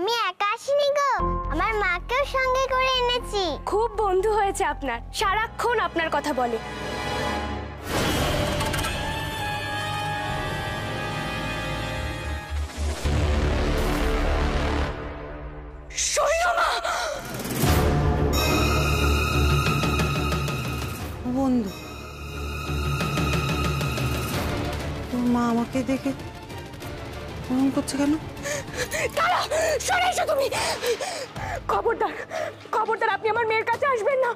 আমি একা আসিনি গো, আমার মাকেও সঙ্গে করে এনেছি। খুব বন্ধু হয়েছে আপনার, সারাক্ষণ আপনার কথা বলে। বন্ধু, তোর মা আমাকে দেখে ফোন করছে কেন? দাঁড়া, সরে এসো তুমি। খবরদার, খবরদার, আপনি আমার মেয়ের কাছে আসবেন না।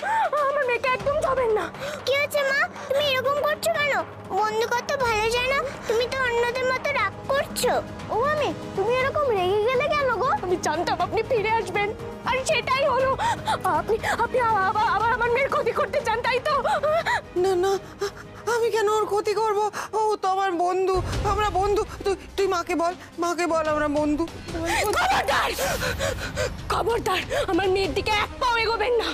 আমার মেয়েকে একদম যাবেন না। কি হয়েছে মা, তুমি এরকম করছো কেন? বন্ধু কত ভালো জানো, তুমি তো অন্যদের মতো রাগ করছো। ও আমি, তুমি এরকম রেগে গেলে কেন গো? আমি জানতাম আপনি ফিরে আসবেন, আর সেটাই হলো। আপনি আপনি আবার আমার মেয়ের ক্ষতি করতে চান, তাই তো? না না, আমি কেন ওর ক্ষতি করব? ও তো আমার বন্ধু, আমরা বন্ধু। তুই মাকে বল, মাকে বল আমরা বন্ধু। খবরদার, খবরদার, আমার মেয়ের দিকে এক পাও এগোবেন না।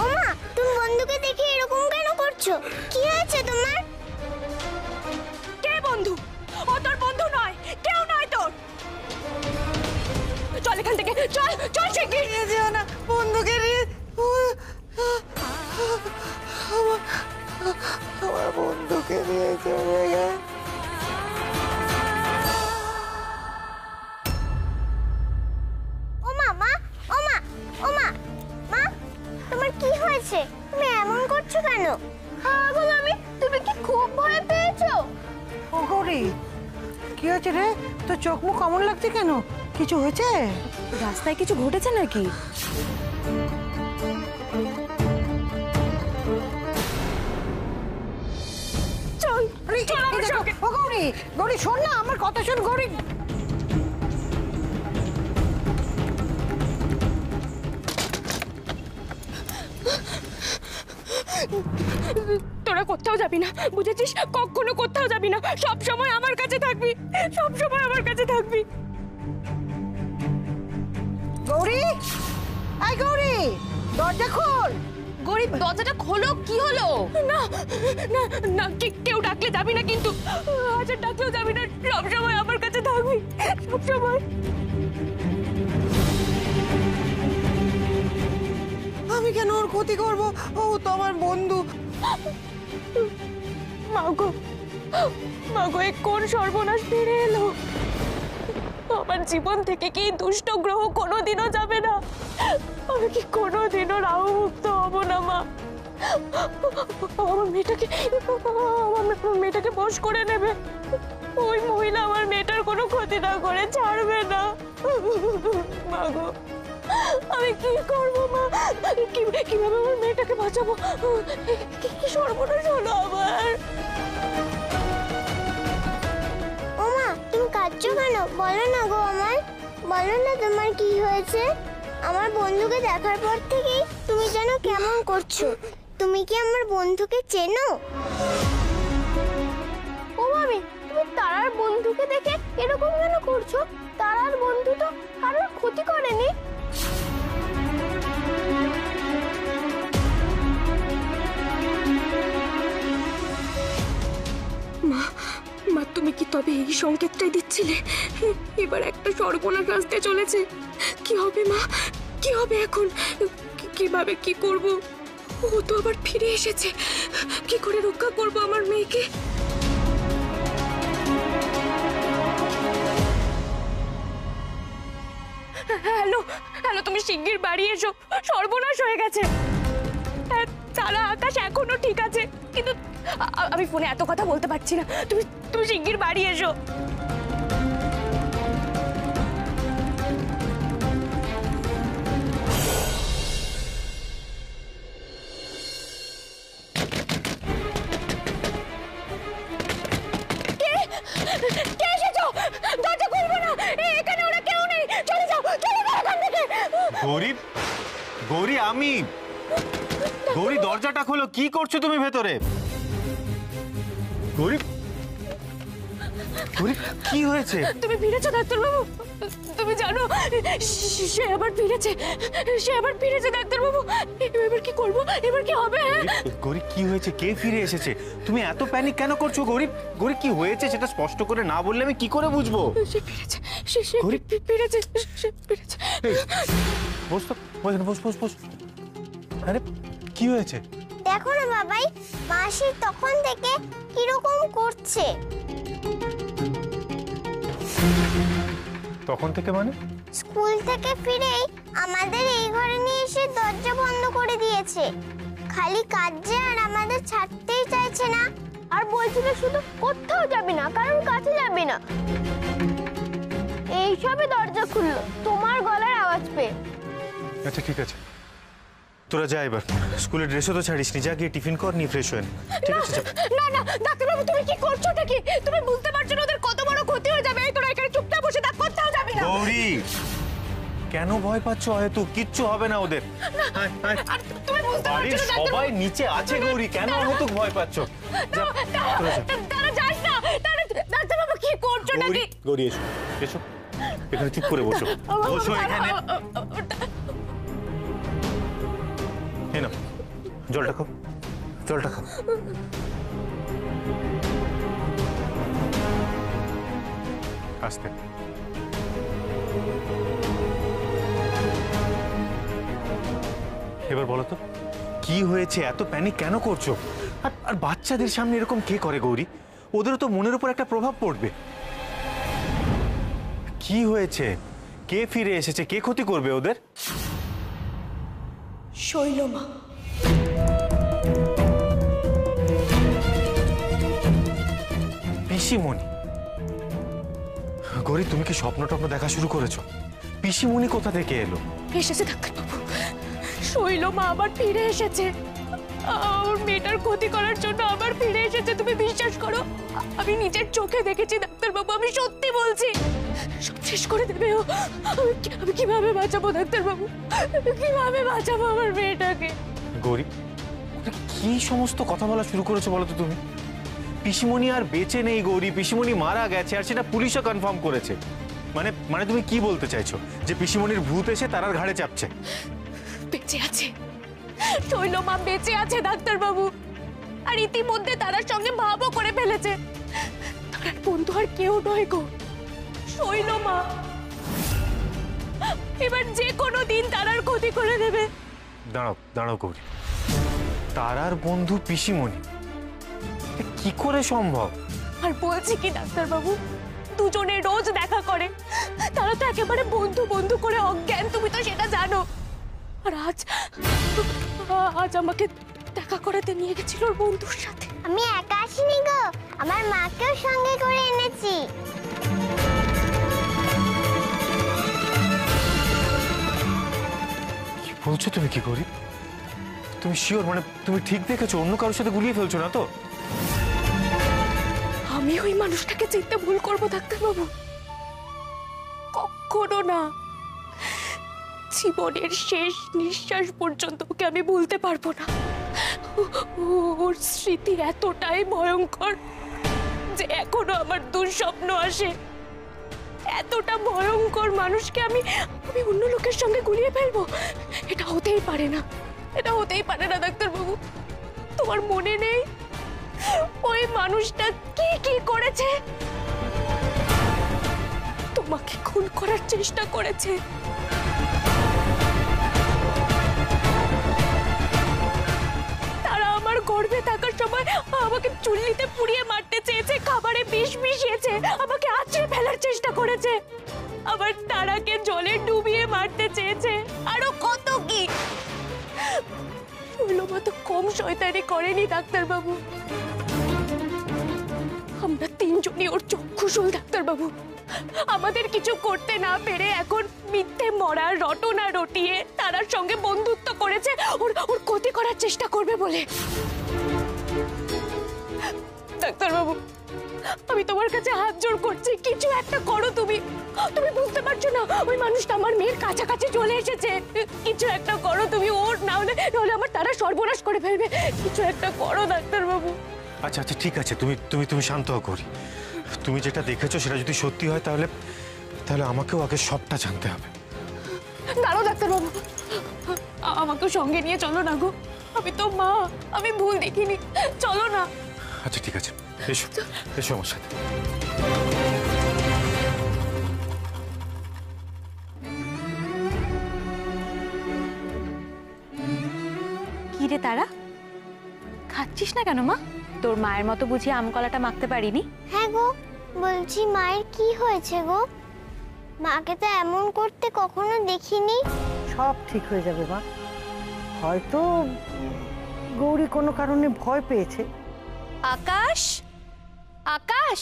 ও মা, তুমি বন্ধুকে দেখে এরকম কেন করছো? কি হয়েছে তোমার? কে বন্ধু? ও তোর বন্ধু নয়, কেউ নয় তোর। চল এখান থেকে, চল চল। শিগগির নিয়ে যেও না বন্ধুকে নিয়ে। আমার বন্ধুকে নিয়ে চলে গেল। ও মা, মা, ও মা, ও মা, মা, তোমার কি হয়েছে? তুমি এমন করছো কেন? পাগল আমি, তুমি কি খুব ভয় পেয়েছো? ও গৌরী, কি হয়েছে রে? তোর চোখ মুখ কেমন লাগছে কেন? কিছু হয়েছে? রাস্তায় কিছু ঘটেছে নাকি? চল চল আমার সঙ্গে। ও গৌরী, গৌরী শোন না, আমার কথা শোন গৌরী। তোরা কোথাও যাবি না, বুঝেছিস? কখনো কোথাও যাবি না, সব সময় আমার কাছে থাকবি, সব সময় আমার কাছে থাকবি। গৌরী, আই গৌরী, দরজা খোল। গরিব, দরজাটা খোলো। কি হলো? না না না, কেউ ডাকলে যাবি না কিন্তু। আচ্ছা, ডাকলেও যাবি না, সব সময় আমার কাছে থাকবি, সব সময়। আমি কেন ওর ক্ষতি করব? ও তো আমার বন্ধু। মাগো, মাগো, এ কোন সর্বনাশ ফিরে এলো? আমার জীবন থেকে কি দুষ্ট গ্রহ কোনোদিনও যাবে না? আমি কি কোনোদিনও রাহু মুক্ত হব না মা? আমার মেয়েটাকে বশ করে নেবে। ওই মহিলা আমার মেয়েটার কোনো ক্ষতি না করে ছাড়বে না। মাগো, আমি কি করবো মা? কিভাবে আমার মেয়েটাকে বাঁচাবো? কি সর্বনাশ হলো আমার? ও মা, তুমি কাঁদছো কেন? বলো না গো আমায়, বলো না তোমার কি হয়েছে? আমার বন্ধুকে দেখার পর থেকেই তুমি যেন কেমন করছো। তুমি কি আমার বন্ধুকে চেনো? ও মামি, তুমি তারার বন্ধুকে দেখে এরকম কেন করছো? তারার বন্ধু তো কারোর ক্ষতি করেনি। মা, তুমি কি তবে এই সংকেতটাই দিচ্ছিলে? এবার একটা সর্বনাশ আসতে চলেছে। কি হবে মা, কি হবে এখন? কিভাবে কি করব? ও তো আবার ফিরে এসেছে। কি করে রক্ষা করব আমার মেয়েকে? হ্যালো হ্যালো, তুমি শিগগির বাড়ি এসো, সর্বনাশ হয়ে গেছে। সারা আকাশ এখনো ঠিক আছে, কিন্তু আমি ফোনে এত কথা বলতে পারছি না। তুমি শিগগির বাড়ি এসো। কে এসেছো? দরজা খুলবো না, এখানে ওরা কেউ নেই। চলে যাও, চলে যাও এখান থেকে। গৌরী, গৌরী, আমি। গৌরী, দরজাটা খোলো। কি করছো তুমি ভেতরে? গৌরী, গৌরী কি হয়েছে? তুমি ফিরেছো ডাক্তারবাবু? তুমি জানো সে আবার ফিরেছে, সে আবার ফিরেছে ডাক্তারবাবু। এবার কি করব, এবার কি হবে? গৌরী কি হয়েছে? কে ফিরে এসেছে? তুমি এত প্যানিক কেন করছো গৌরী? গৌরী কি হয়েছে সেটা স্পষ্ট করে না বললে আমি কি করে বুঝবো? সে ফিরেছে, সে গৌরী? ফিরেছে, সে ফিরেছে। এই, বস তো, বস বস বস। আরে কি হয়েছে? দেখো না বাবাই, মাসি তখন থেকে কিরকম করছে। তখন থেকে মানে? স্কুল থেকে ফিরেই আমাদের এই ঘরে নিয়ে এসে দরজা বন্ধ করে দিয়েছে। খালি কাজে আর আমাদের ছাড়তেই চাইছে না, আর বলছিল শুধু কোথাও যাবি না, কারণ কাছে যাবি না। এইসবে দরজা খুললো তোমার গলার আওয়াজ পেয়ে। আচ্ছা ঠিক আছে, তোরা যা এবার। স্কুলের ড্রেসও তো ছাড়িস নি, যা গিয়ে টিফিন কর, নিয়ে ফ্রেশ হয়ে নে। ঠিক আছে যা। না না ডাক্তারবাবু, তুমি কি করছো নাকি? তুমি বুঝতে পারছো না ওদের কত বড় ক্ষতি হয়ে যাবে? এই তোরা এখানে চুপচাপ বসে থাক, কোথাও যাবি না। গৌরী কেন ভয় পাচ্ছ? হয়তো কিচ্ছু হবে না ওদের। আয়, আয়। আর তুমি বুঝতে বাড়ির পারছো না সবাই ডাক্তারবাবু? নিচে আছে গৌরী, কেন হয়তো ভয় পাচ্ছ? যা, তোরা যা। তারা যাস না, ডাক্তারবাবু কি করছো গৌরী, নাকি? গৌরী এসো এসো, এখানে চুপ করে বসো। বসো এখানে। এই নাও, জলটা খাও, জলটা খাও। আস্তে। এবার বলো তো কি হয়েছে? এত প্যানিক কেন করছো? আর বাচ্চাদের সামনে এরকম কে করে গৌরী? ওদেরও তো মনের উপর একটা প্রভাব পড়বে। কি হয়েছে? কে ফিরে এসেছে? কে ক্ষতি করবে ওদের? শৈলমা। পিসিমণি? গৌরী তুমি কি স্বপ্ন টপ্ন দেখা শুরু করেছো? পিসিমণি কোথা থেকে এলো? এসেছে ডাক্তারবাবু, শৈলমা আবার ফিরে এসেছে। আমার মেয়েটার ক্ষতি করার জন্য আবার ফিরে এসেছে। তুমি বিশ্বাস করো, আমি নিজের চোখে দেখেছি ডাক্তারবাবু, আমি সত্যি বলছি। সব শেষ করে দেবে ও। আমি কিভাবে বাঁচাবো ডাক্তারবাবু? কিভাবে বাঁচাবো আমার মেয়েটাকে? গৌরী কি সমস্ত কথা বলা শুরু করেছো বলো তো তুমি? পিসিমণি আর বেঁচে নেই গৌরী, পিসিমণি মারা গেছে, আর সেটা পুলিশও কনফার্ম করেছে। মানে তুমি কি বলতে চাইছো? যে পিসিমণির ভূত এসে তারার ঘাড়ে চাপছে? বেঁচে আছে, শৈলমা বেঁচে আছে ডাক্তারবাবু। আর ইতিমধ্যে তারার সঙ্গে ভাবও করে ফেলেছে। তার বন্ধু আর কেউ নয় গো, শৈলমা। এবার যে কোনো দিন তারার ক্ষতি করে দেবে। দাঁড়াও দাঁড়াও গৌরী, তারার বন্ধু পিসিমণি, এটা কি করে সম্ভব? আর বলছি কি ডাক্তারবাবু, দুজনে রোজ দেখা করে, তারা তো একেবারে বন্ধু বন্ধু করে অজ্ঞান, তুমি তো সেটা জানো। আর আজ আমাকে দেখা করাতে নিয়ে গেছিল ওর বন্ধুর সাথে। আমি একা আসিনি গো, আমার মাকেও সঙ্গে করে এনেছি। কি বলছো তুমি? কি করি? তুমি শিওর? মানে তুমি ঠিক দেখেছো? অন্য কারোর সাথে গুলিয়ে ফেলছো না তো? আমি ওই মানুষটাকে চিনতে ভুল করবো ডাক্তারবাবু? কখনো না। জীবনের শেষ নিঃশ্বাস পর্যন্ত ওকে আমি ভুলতে পারবো না। ওর স্মৃতি এতটাই ভয়ঙ্কর যে এখনো আমার দুঃস্বপ্ন আসে। এতটা ভয়ঙ্কর মানুষকে আমি অন্য লোকের সঙ্গে গুলিয়ে ফেলবো? এটা হতেই পারে না, এটা হতেই পারে না ডাক্তারবাবু। তোমার মনে নেই ওই মানুষটা কি কি করেছে? তোমাকে খুন করার চেষ্টা করেছে। তারা আমার গর্ভে থাকার সময় আমাকে চুল্লিতে পুড়িয়ে মারতে চেয়েছে, খাবারে বিষ মিশিয়েছে, আমাকে আছড়ে ফেলার চেষ্টা করেছে, আবার তারাকে জলে ডুবিয়ে মারতে চেয়েছে, আরো কত কি। শৈলমা তো কম শয়তানি করেনি ডাক্তারবাবু। আমরা তিনজনই ওর চক্ষুশূল ডাক্তারবাবু। আমাদের কিছু করতে না পেরে এখন মিথ্যে মরা রটনা রটিয়ে তারার সঙ্গে বন্ধুত্ব করেছে ওর ক্ষতি করার চেষ্টা করবে বলে। ডাক্তারবাবু, আমি তোমার কাছে হাত জোড় করছি, কিছু একটা করো। তুমি বুঝতে পারছো না ওই মানুষটা আমার মেয়ের কাছাকাছি চলে এসেছে। কিছু একটা করো তুমি, ওর না হলে আমার তারা সর্বনাশ করে ফেলবে। কিছু একটা করো ডাক্তারবাবু। আচ্ছা আচ্ছা ঠিক আছে, তুমি শান্ত হও গৌরী। তুমি যেটা দেখেছো সেটা যদি সত্যি হয় তাহলে তাহলে আমাকেও আগে সবটা জানতে হবে। দাঁড়াও ডাক্তারবাবু, আমাকে সঙ্গে নিয়ে চলো না গো। আমি তো মা, আমি ভুল দেখিনি, চলো না। আচ্ছা ঠিক আছে, এসো এসো আমার সাথে। কি রে তারা, খাচ্ছিস না কেন মা? তোর মায়ের মতো বুঝি আম কলাটা মাখতে পারিনি? হ্যাঁ গো, বলছি মায়ের কি হয়েছে গো? মাকে তো এমন করতে কখনো দেখিনি। সব ঠিক হয়ে যাবে মা। হয়তো গৌরী কোনো কারণে ভয় পেয়েছে। আকাশ, আকাশ,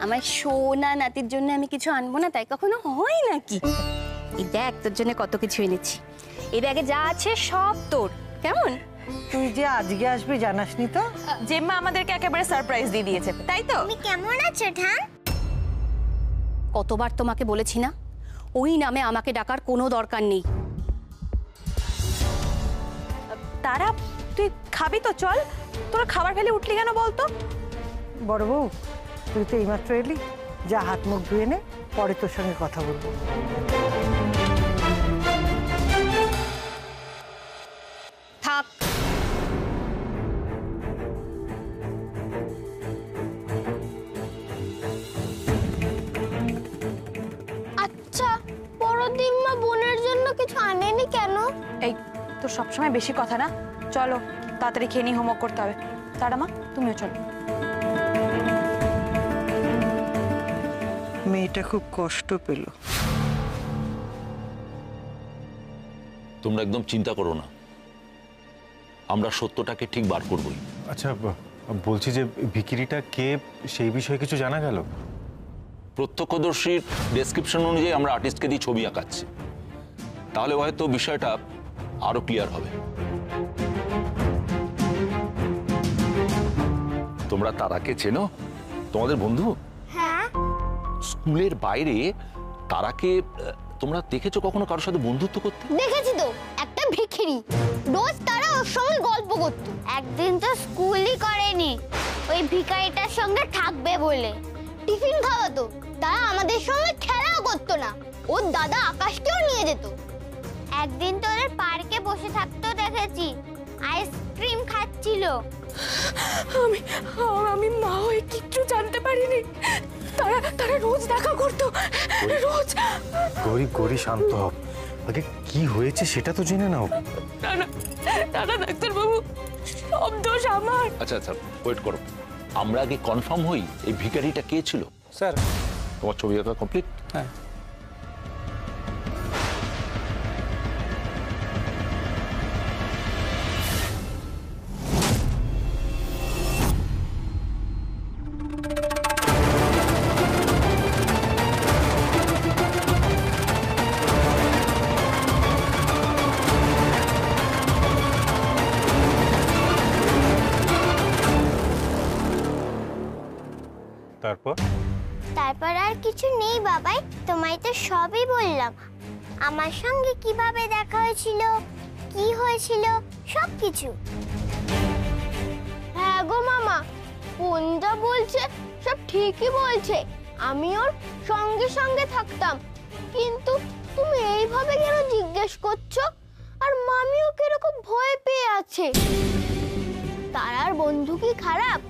আমার সোনা নাতির জন্য আমি কিছু আনবো না তাই কখনো হয় নাকি? এই দেখ তোর জন্য কত কিছু এনেছি। এই ব্যাগে যা আছে সব তোর। কেমন? তুই যে আজকে আসবি জানাসনি তো? জেম্মা আমাদেরকে একেবারে সারপ্রাইজ দিয়ে দিয়েছে, তাই তো? তুমি কেমন আছো ঠান? কতবার তোমাকে বলেছি না ওই নামে আমাকে ডাকার কোনো দরকার নেই। তারা, তুই খাবি তো? চল, তোর খাবার ফেলে উঠলি কেন বলতো? বড় বউ, তুই তো এইমাত্র এলি, যা হাত মুখ ধুয়ে নে, পরে তোর সঙ্গে কথা বলবো। থাক। আচ্ছা, পরদিন মা বোনের জন্য কিছু আনেনি কেন? এই তোর সবসময় বেশি কথা না। চলো তাড়াতাড়ি খেয়ে নিয়ে হোমওয়ার্ক করতে হবে। তারা মা, তুমিও চলো। মেয়েটা খুব কষ্ট পেল। তোমরা একদম চিন্তা করো না, আমরা সত্যটাকে ঠিক বার করবই। আচ্ছা বলছি যে ভিকিরিটা কে সেই বিষয়ে কিছু জানা গেল? প্রত্যক্ষদর্শীর ডেসক্রিপশন অনুযায়ী আমরা আর্টিস্টকে দিয়ে ছবি আঁকাচ্ছি, তাহলে হয়তো বিষয়টা আরো ক্লিয়ার হবে। তোমরা তারাকে চেনো? তোমাদের বন্ধু? হ্যাঁ। স্কুলের বাইরে তারাকে তোমরা দেখেছো কখনো কারোর সাথে বন্ধুত্ব করতে? দেখেছি তো, একটা ভিখিরি। রোজ তারা ওর সঙ্গে গল্প করত। একদিন তো স্কুলই করেনি, ওই ভিখারিটার সঙ্গে থাকবে বলে। টিফিন খাওয়াতো, তারা আমাদের সঙ্গে খেলাও করতো না। ওর দাদা আকাশকেও নিয়ে যেত। একদিন তো ওদের পার্কে বসে থাকতো দেখেছি, আইসক্রিম খাচ্ছিল। আমি মা হয়ে কিচ্ছু জানতে পারিনি। তারা রোজ দেখা করতো, রোজ। গৌরী গৌরী শান্ত হও, আগে কি হয়েছে সেটা তো জেনে নাও। না ডাক্তারবাবু, সব দোষ আমার। আচ্ছা আচ্ছা, ওয়েট করো, আমরা আগে কনফার্ম হই এই ভিখারিটা কে ছিল। স্যার, তোমার ছবি আঁকা কমপ্লিট? হ্যাঁ। তারপর আর কিছু নেই বাবাই, তোমায় তো সবই বললাম। আমার সঙ্গে কিভাবে দেখা হয়েছিল, কি হয়েছিল, সবকিছু। হ্যাঁ গো মামা, কোনটা বলছে সব ঠিকই বলছে। আমি ওর সঙ্গে সঙ্গে থাকতাম, কিন্তু তুমি এইভাবে কেন জিজ্ঞেস করছো? আর মামিও কিরকম ভয় পেয়ে আছে। তারার বন্ধু কি খারাপ?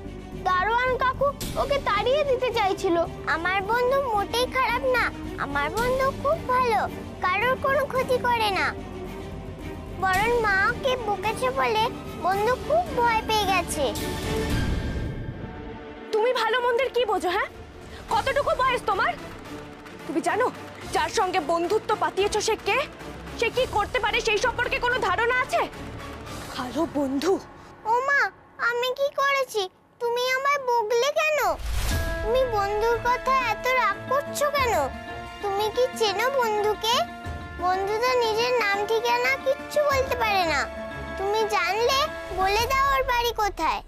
দারোয়ান কাকু ওকে তাড়িয়ে দিতে চাইছিল। আমার বন্ধু মোটেই খারাপ না, আমার বন্ধু খুব ভালো, কারোর কোনো ক্ষতি করে না। বরং মাকে বকেছে বলে বন্ধু খুব ভয় পেয়ে গেছে। তুমি ভালো মন্দের কি বোঝো? হ্যাঁ, কতটুকু বয়স তোমার? তুমি জানো যার সঙ্গে বন্ধুত্ব পাতিয়েছো সে কে, সে কি করতে পারে সেই সম্পর্কে কোনো ধারণা আছে? ভালো বন্ধু। ও মা, আমি কি করেছি? তুমি আমায় বকলে কেন? তুমি বন্ধুর কথা এত রাগ করছো কেন? তুমি কি চেনো বন্ধুকে? বন্ধু তো নিজের নাম ঠিকানা কিচ্ছু বলতে পারে না। তুমি জানলে বলে দাও ওর বাড়ি কোথায়,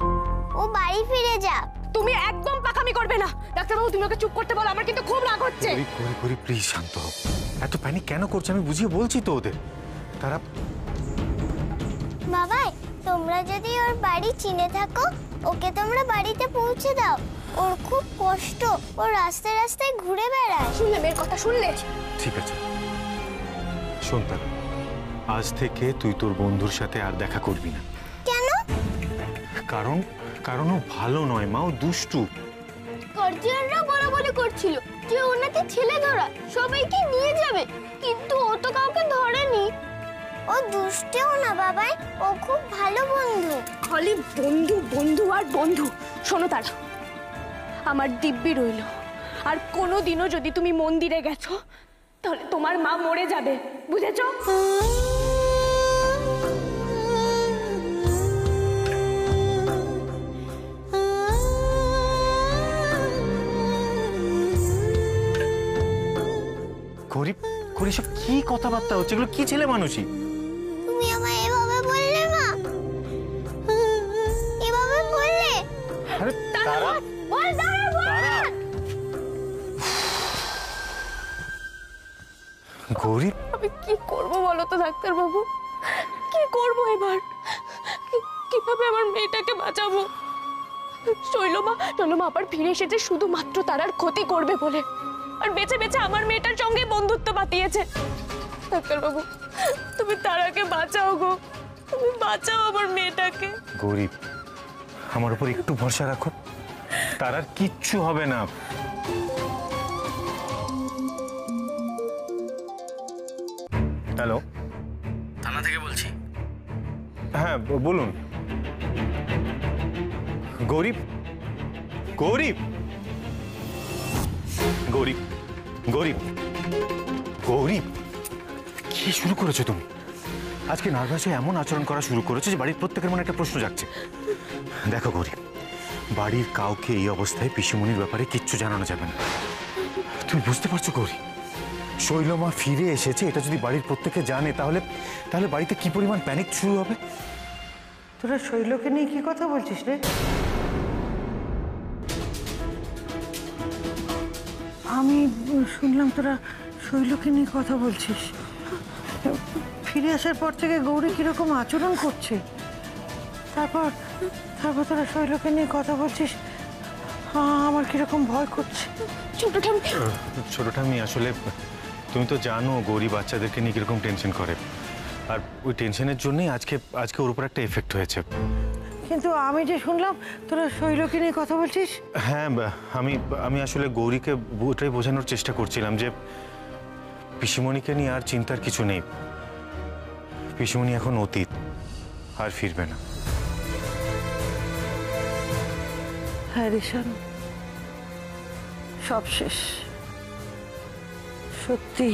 ও বাড়ি ফিরে যাক। তুমি একদম পাকামি করবে না। ডাক্তারবাবু তুমি ওকে চুপ করতে বলো, আমার কিন্তু খুব রাগ হচ্ছে। গৌরী প্লিজ শান্ত হও। এত প্যানিক কেন করছে আমি বুঝিয়ে বলছি তো ওদের। তারা বাবাই তোমরা যদি ওর বাড়ি চিনে থাকো ওকে তোমরা বাড়িতে পৌঁছে দাও। ওর খুব কষ্ট, ও রাস্তায় রাস্তায় ঘুরে বেড়ায়। শুনলে মেয়ের কথা শুনলে? ঠিক আছে শোন, তারা আজ থেকে তুই তোর বন্ধুর সাথে আর দেখা করবি না। কেন? কারণ ও ভালো নয় মা, ও দুষ্টু। গার্জিয়ানরা বলাবলি করছিল যে ওনাকে ছেলে ধরা সবাইকে নিয়ে যাবে, কিন্তু ও তো কাউকে ধরেনি। ও দুষ্টেও না বাবাই, ও খুব ভালো বন্ধু। খালি বন্ধু বন্ধু আর বন্ধু। শোনো তারা, আমার দিব্যি রইল, আর কোনোদিনও যদি তুমি মন্দিরে গেছো তাহলে তোমার মা মরে যাবে, বুঝেছো? গৌরী সব কি কথাবার্তা হচ্ছে? এগুলো কি ছেলে মানুষই? তুমি আমায় এভাবে বললে মা, এভাবে বললে? আরে তারা বল দাঁড়া বল। গৌরী আমি কি করব বলো তো ডাক্তারবাবু, কি করব এবার? কিভাবে আমার মেয়েটাকে বাঁচাবো? শৈলমা আবার ফিরে এসেছে শুধুমাত্র তারার ক্ষতি করবে বলে, আর বেঁচে বেঁচে আমার মেয়েটার সঙ্গে বন্ধুত্ব বাতিয়েছে। ডাক্তারবাবু তুমি তারাকে বাঁচাও গো, তুমি বাঁচাও আমার মেয়েটাকে। গৌরী আমার উপর একটু ভরসা রাখো, তার আর কিচ্ছু হবে না। হ্যালো, থানা থেকে বলছি। হ্যাঁ বলুন। গৌরী গৌরী গৌরী গৌরী গৌরী কি শুরু করেছো তুমি? আজকে নার্ভাস হয়ে এমন আচরণ করা শুরু করেছো যে বাড়ির প্রত্যেকের মনে একটা প্রশ্ন জাগছে। দেখো গৌরী, বাড়ির কাউকে এই অবস্থায় পিসিমণির ব্যাপারে কিচ্ছু জানানো যাবে না। তুমি বুঝতে পারছো গৌরী, শৈলমা ফিরে এসেছে এটা যদি বাড়ির প্রত্যেকে জানে তাহলে বাড়িতে কি পরিমাণ প্যানিক শুরু হবে। তোরা শৈলকে নিয়ে কি কথা বলছিস রে? আমি শুনলাম তোরা শৈলকে নিয়ে কথা বলছিস। ফিরে আসার পর থেকে গৌরী কিরকম আচরণ করছে, তারপর তোরা শৈলকে নিয়ে কথা বলছিস। আমার কিরকম ভয় করছে। ছোট ঠাম্মি আসলে তুমি তো জানো গৌরী বাচ্চাদেরকে নিয়ে কিরকম টেনশন করে, আর ওই টেনশনের জন্যই আজকে ওর উপর একটা এফেক্ট হয়েছে। কিন্তু আমি যে শুনলাম তোরা শৈলকে নিয়ে কথা বলছিস। হ্যাঁ আমি আসলে গৌরীকে ওটাই বোঝানোর চেষ্টা করছিলাম যে পিসিমণিকে নিয়ে আর চিন্তার কিছু নেই। পিসিমণি এখন অতীত, আর ফিরবে না। হ্যাঁ রেশন, সব শেষ। সত্যি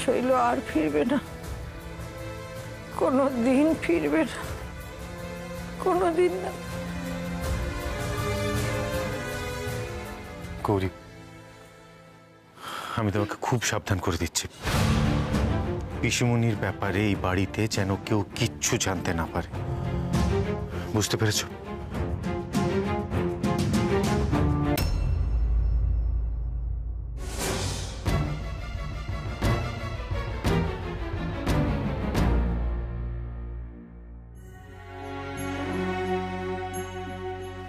শৈল আর ফিরবে না, কোনো দিন ফিরবে না, কোনো দিন না। গৌরী আমি তোমাকে খুব সাবধান করে দিচ্ছি, পিসিমণির ব্যাপারে এই বাড়িতে যেন কেউ কিচ্ছু জানতে না পারে, বুঝতে পেরেছো?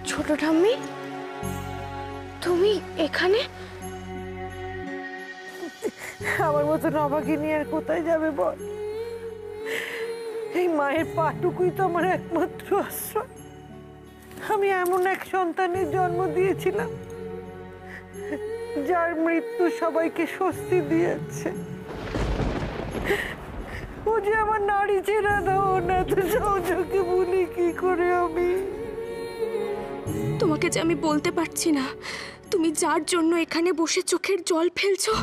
ছোট ঠাম্মি তুমি এখানে? আমার মতন অভাগিনী আর কোথায় যাবে বল? এই মায়ের পাটুকুই তো আমার একমাত্র আশ্রয়। আমি এমন এক সন্তানের জন্ম দিয়েছিলাম যার মৃত্যু সবাইকে স্বস্তি দিয়েছে। ও যে আমার নারী চেনা দাও না, তো সহযোগে বলি কি করে আমি? তোমাকে যে আমি বলতে পারছি না, তুমি যার জন্য এখানে বসে চোখের জল ফেলছো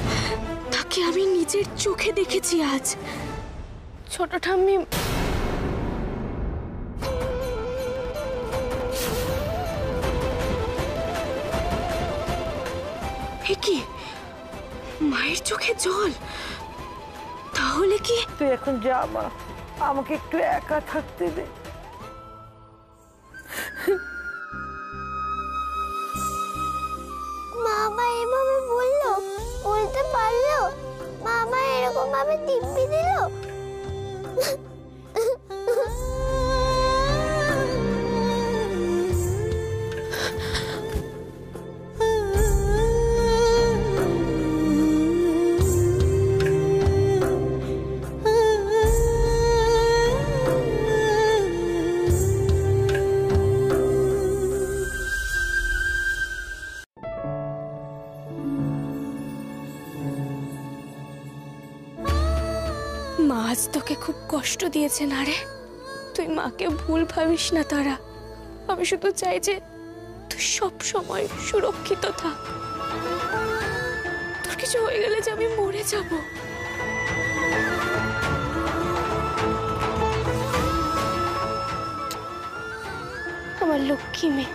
তাকে আমি নিজের চোখে দেখেছি আজ। ছোট ঠাম্মি কি মায়ের চোখে জল? তাহলে কি? তুই এখন যা মা, আমাকে একটু একা থাকতে দে। বাবা এভাবে বললো, বলতে পারলো? বাবা এরকম ভাবে দিব্যি দিল? মা আজ তোকে খুব কষ্ট দিয়েছে না রে? তুই মাকে ভুল ভাবিস না তারা। আমি শুধু চাই যে তুই সব সময় সুরক্ষিত থাক। তোর কিছু হয়ে গেলে যে আমি মরে যাব। আমার লক্ষ্মী মেয়ে।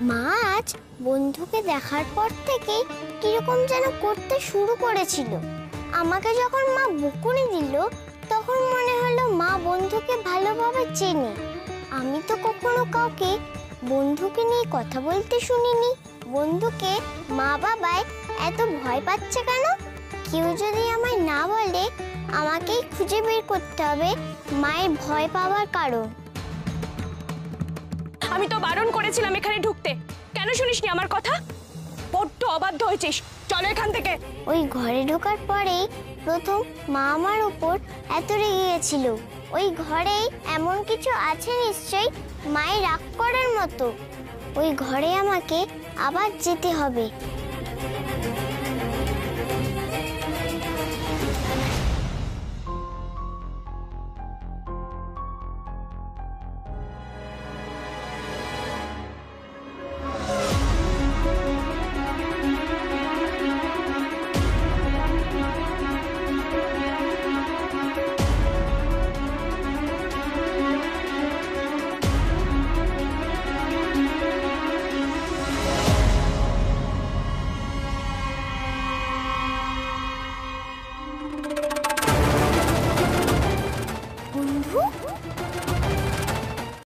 মা আজ বন্ধুকে দেখার পর থেকে কিরকম যেন করতে শুরু করেছিল। আমাকে যখন মা বকুনি দিল তখন মনে হলো মা বন্ধুকে ভালোভাবে চেনে। আমি তো কখনো কাউকে বন্ধুকে নিয়ে কথা বলতে শুনিনি। বন্ধুকে মা বাবায় এত ভয় পাচ্ছে কেন? কেউ যদি আমায় না বলে আমাকেই খুঁজে বের করতে হবে মায়ের ভয় পাওয়ার কারণ। আমি তো বারণ করেছিলাম এখানে ঢুকতে, কেন শুনিসনি আমার কথা? বড্ড অবাধ্য হয়েছিস, চলো এখান থেকে। ওই ঘরে ঢোকার পরেই প্রথম মা আমার উপর এত রেগে গেছিল। ওই ঘরেই এমন কিছু আছে নিশ্চয়ই মায়ের রাগ করার মতো। ওই ঘরে আমাকে আবার যেতে হবে।